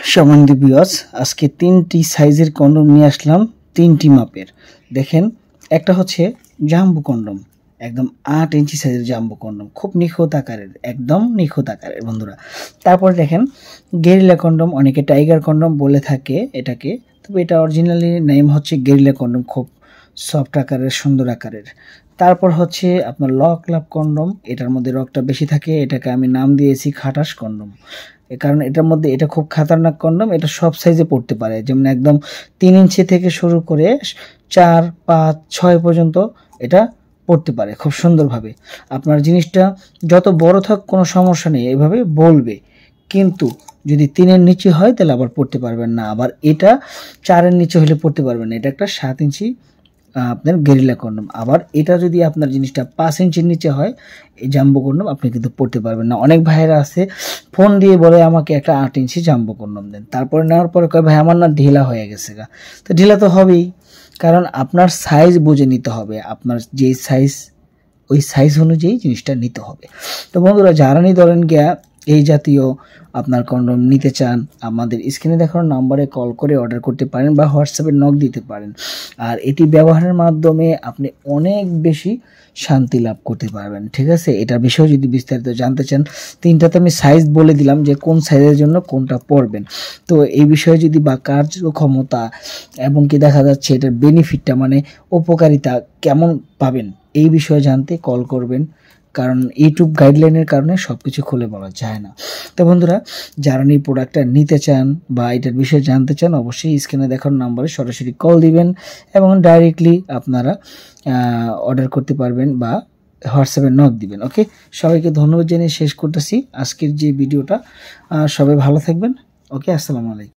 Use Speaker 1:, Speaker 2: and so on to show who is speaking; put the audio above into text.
Speaker 1: সম্মানিত ভিউয়ার্স, আজকে 3টি সাইজের কন্ডম নিয়ে আসলাম, 3টি মাপের। দেখেন, একটা হচ্ছে জাম্বো কন্ডম, একদম 8 ইঞ্চি সাইজের জাম্বো কন্ডম, খুব নিখুঁত আকারের, একদম নিখুঁত আকারের বন্ধুরা। তারপর দেখেন গেরিলা কন্ডম, অনেকে টাইগার কন্ডম বলে থাকে এটাকে, তবে এটা অরিজিনালি নেম হচ্ছে গেরিলা কন্ডম, খুব সফট আকারের, সুন্দর আকারের। তারপর হচ্ছে আপনার লক লাভ কন্ডম, এটার মধ্যে রকটা বেশি থাকে, এটাকে আমি নাম দিয়েছি খাটাস কন্ডম, কারণ এটার মধ্যে এটা খুব খাতারনাক কন্ডম। এটা সব সাইজে পড়তে পারে, যেমন একদম 3 ইঞ্চি থেকে শুরু করে 4, 5, 6 পর্যন্ত এটা পড়তে পারে খুব সুন্দরভাবে। আপনার জিনিসটা যত বড় থাক কোনো সমস্যা নেই, এইভাবে বলবে। কিন্তু যদি 3-এর নিচে হয় তাহলে আবার পড়তে পারবেন না, আবার এটা 4-এর নিচে হলে পড়তে পারবেন না। এটা একটা 7 ইঞ্চি আপনার গেরিলা কন্ডম। আবার এটা যদি আপনার জিনিসটা 5 ইঞ্চির নিচে হয়, এই জাম্বো কন্ডম আপনি কিন্তু পড়তে পারবেন না। অনেক ভাইয়েরা আছে ফোন দিয়ে বলে আমাকে একটা 8 ইঞ্চি জাম্বো কন্ডম দেন, তারপরে নেওয়ার পরে কয় ভাই আমার না ঢিলা হয়ে গেছে গা। তো ঢিলা তো হবেই, কারণ আপনার সাইজ বুঝে নিতে হবে, আপনার যেই সাইজ ওই সাইজ অনুযায়ী জিনিসটা নিতে হবে। তো বন্ধুরা, যারা নিয়ে ধরেন গিয়া এই জাতীয় আপনার কন্ডম নিতে চান, আমাদের স্ক্রিনে দেখানো নাম্বারে কল করে অর্ডার করতে পারেন বা হোয়াটসঅ্যাপে নক দিতে পারেন। আর এটি ব্যবহারের মাধ্যমে আপনি অনেক বেশি শান্তি লাভ করতে পারবেন, ঠিক আছে। এটার বিষয়ে যদি বিস্তারিত জানতে চান, 3টাতে আমি সাইজ বলে দিলাম যে কোন সাইজের জন্য কোনটা পড়বেন। তো এই বিষয়ে যদি বা কার্যক্ষমতা এবং কি দেখা যাচ্ছে এটার বেনিফিটটা মানে উপকারিতা কেমন পাবেন, এই বিষয়ে জানতে কল করবেন, কারণ ইউটিউব গাইডলাইনের কারণে সব কিছু খুলে বলা যায় না। তো বন্ধুরা, যারা এই প্রোডাক্টটা নিতে চান বা এটার বিষয়ে জানতে চান, অবশ্যই স্ক্রিনে দেখানো নাম্বারে সরাসরি কল দিবেন এবং ডাইরেক্টলি আপনারা অর্ডার করতে পারবেন বা হোয়াটসঅ্যাপে নক দিবেন। ওকে, সবাইকে ধন্যবাদ জানিয়ে শেষ করতেছি আজকের যে ভিডিওটা। সবাই ভালো থাকবেন। ওকে, আসসালামু আলাইকুম।